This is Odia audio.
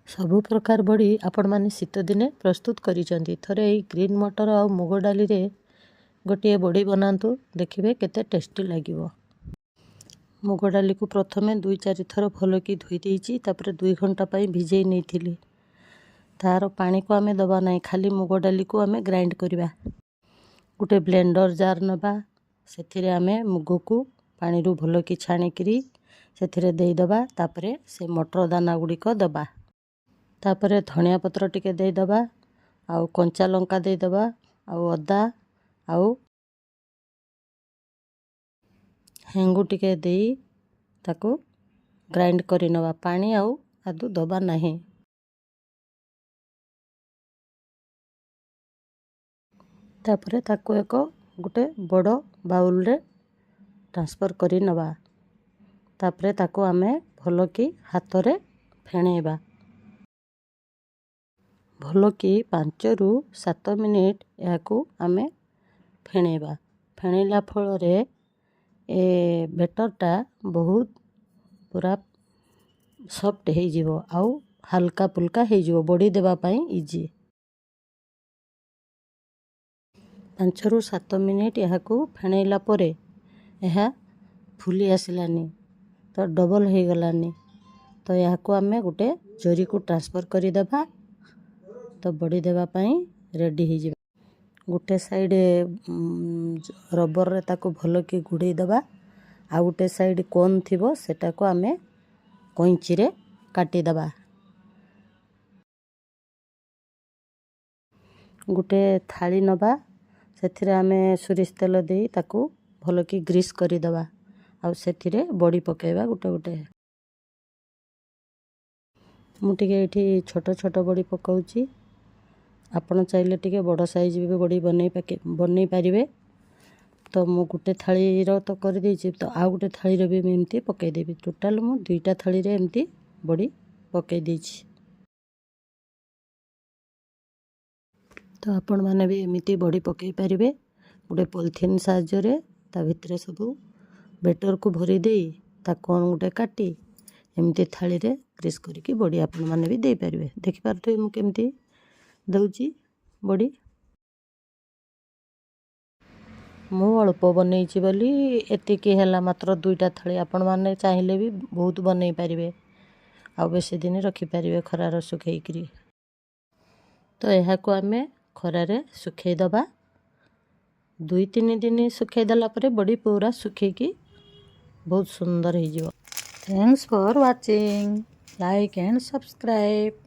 ସବୁ ପ୍ରକାର ବଡ଼ି ଆପଣମାନେ ଶୀତ ଦିନେ ପ୍ରସ୍ତୁତ କରିଛନ୍ତି। ଥରେ ଏଇ ଗ୍ରୀନ୍ ମଟର ଆଉ ମୁଗ ଡାଲିରେ ଗୋଟିଏ ବଡ଼ି ବନାନ୍ତୁ, ଦେଖିବେ କେତେ ଟେଷ୍ଟି ଲାଗିବ। ମୁଗ ଡାଲିକୁ ପ୍ରଥମେ 2-4 ଥର ଭଲକି ଧୋଇ ଦେଇଛି, ତାପରେ 2 ଘଣ୍ଟା ପାଇଁ ଭିଜେଇ ନେଇଥିଲି। ତାର ପାଣିକୁ ଆମେ ଦେବା ନାହିଁ, ଖାଲି ମୁଗ ଡାଲିକୁ ଆମେ ଗ୍ରାଇଣ୍ଡ କରିବା। ଗୋଟେ ବ୍ଲେଣ୍ଡର ଜାର୍ ନେବା, ସେଥିରେ ଆମେ ମୁଗକୁ ପାଣିରୁ ଭଲକି ଛାଣିକିରି ସେଥିରେ ଦେଇଦେବା। ତାପରେ ସେ ମଟର ଦାନା ଗୁଡ଼ିକ ଦେବା। ତାପରେ ଧନିଆ ପତ୍ର ଟିକେ ଦେଇଦେବା, ଆଉ କଞ୍ଚା ଲଙ୍କା ଦେଇଦେବା, ଆଉ ଅଦା ଆଉ ହେଙ୍ଗୁ ଟିକେ ଦେଇ ତାକୁ ଗ୍ରାଇଣ୍ଡ କରି ନେବା। ପାଣି ଆଉ ଆଦୌ ଦେବା ନାହିଁ। ତାପରେ ତାକୁ ଗୋଟେ ବଡ଼ ବାଉଲରେ ଟ୍ରାନ୍ସଫର୍ କରି ନେବା। ତାପରେ ତାକୁ ଆମେ ଭଲକି ହାତରେ ଫେଣେଇବା। ଭଲକି 5ରୁ 7 ମିନିଟ୍ ଏହାକୁ ଆମେ ଫେଣେଇବା। ଫେଣେଇଲା ଫଳରେ ଏ ବେଟରଟା ବହୁତ ପୁରା ସଫ୍ଟ ହେଇଯିବ, ଆଉ ହାଲକା ଫୁଲକା ହେଇଯିବ, ବଡ଼ି ଦେବା ପାଇଁ ଇଜି। 5ରୁ 7 ମିନିଟ୍ ଏହାକୁ ଫେଣେଇଲା ପରେ ଏହା ଫୁଲି ଆସିଲାନି, ତ ଡବଲ ହେଇଗଲାନି, ତ ଏହାକୁ ଆମେ ଗୋଟେ ଜରିକୁ ଟ୍ରାନ୍ସଫର୍ କରିଦେବା। ତ ବଡ଼ି ଦେବା ପାଇଁ ରେଡ଼ି ହେଇଯିବ। ଗୋଟେ ସାଇଡ଼ ରବରରେ ତାକୁ ଭଲକି ଗୁଡ଼େଇ ଦେବା, ଆଉ ଗୋଟେ ସାଇଡ଼ କୋନ୍ ଥିବ ସେଟାକୁ ଆମେ କଇଞ୍ଚିରେ କାଟିଦେବା। ଗୋଟେ ଥାଳି ନେବା, ସେଥିରେ ଆମେ ସୋରିଷ ତେଲ ଦେଇ ତାକୁ ଭଲକି ଗ୍ରୀସ୍ କରିଦେବା, ଆଉ ସେଥିରେ ବଡ଼ି ପକାଇବା ଗୋଟେ ଗୋଟେ। ମୁଁ ଟିକେ ଏଇଠି ଛୋଟ ଛୋଟ ବଡ଼ି ପକାଉଛି, ଆପଣ ଚାହିଁଲେ ଟିକେ ବଡ଼ ସାଇଜ୍ ବି ବଡ଼ି ବନେଇ ପାରିବେ। ତ ମୁଁ ଗୋଟେ ଥାଳିର ତ କରିଦେଇଛି, ତ ଆଉ ଗୋଟେ ଥାଳିରେ ବି ମୁଁ ଏମିତି ପକାଇଦେବି। ଟୋଟାଲ୍ ମୁଁ 2ଟା ଥାଳିରେ ଏମିତି ବଡ଼ି ପକାଇ ଦେଇଛି। ତ ଆପଣମାନେ ବି ଏମିତି ବଡ଼ି ପକାଇ ପାରିବେ। ଗୋଟେ ପଲିଥିନ୍ ସାହାଯ୍ୟରେ ତା ଭିତରେ ସବୁ ବେଟରକୁ ଭରି ଦେଇ ତାକୁ ଗୋଟେ କାଟି ଏମିତି ଥାଳିରେ ଗ୍ରୀସ୍ କରିକି ବଡ଼ି ଆପଣମାନେ ବି ଦେଇପାରିବେ। ଦେଖିପାରୁଥିବେ ମୁଁ କେମିତି ଦେଉଛି ବଡ଼ି। ମୁଁ ଅଳ୍ପ ବନେଇଛି ବୋଲି ଏତିକି ହେଲା, ମାତ୍ର 2ଟା ଥାଳି। ଆପଣମାନେ ଚାହିଁଲେ ବି ବହୁତ ବନେଇ ପାରିବେ, ଆଉ ବେଶୀ ଦିନ ରଖିପାରିବେ ଖରାରେ ଶୁଖେଇକିରି। ତ ଏହାକୁ ଆମେ ଖରାରେ ଶୁଖେଇ ଦେବା। 2-3 ଦିନ ଶୁଖେଇ ଦେଲା ପରେ ବଡ଼ି ପୁରା ଶୁଖେଇକି ବହୁତ ସୁନ୍ଦର ହେଇଯିବ। Thanks for watching. Like and subscribe.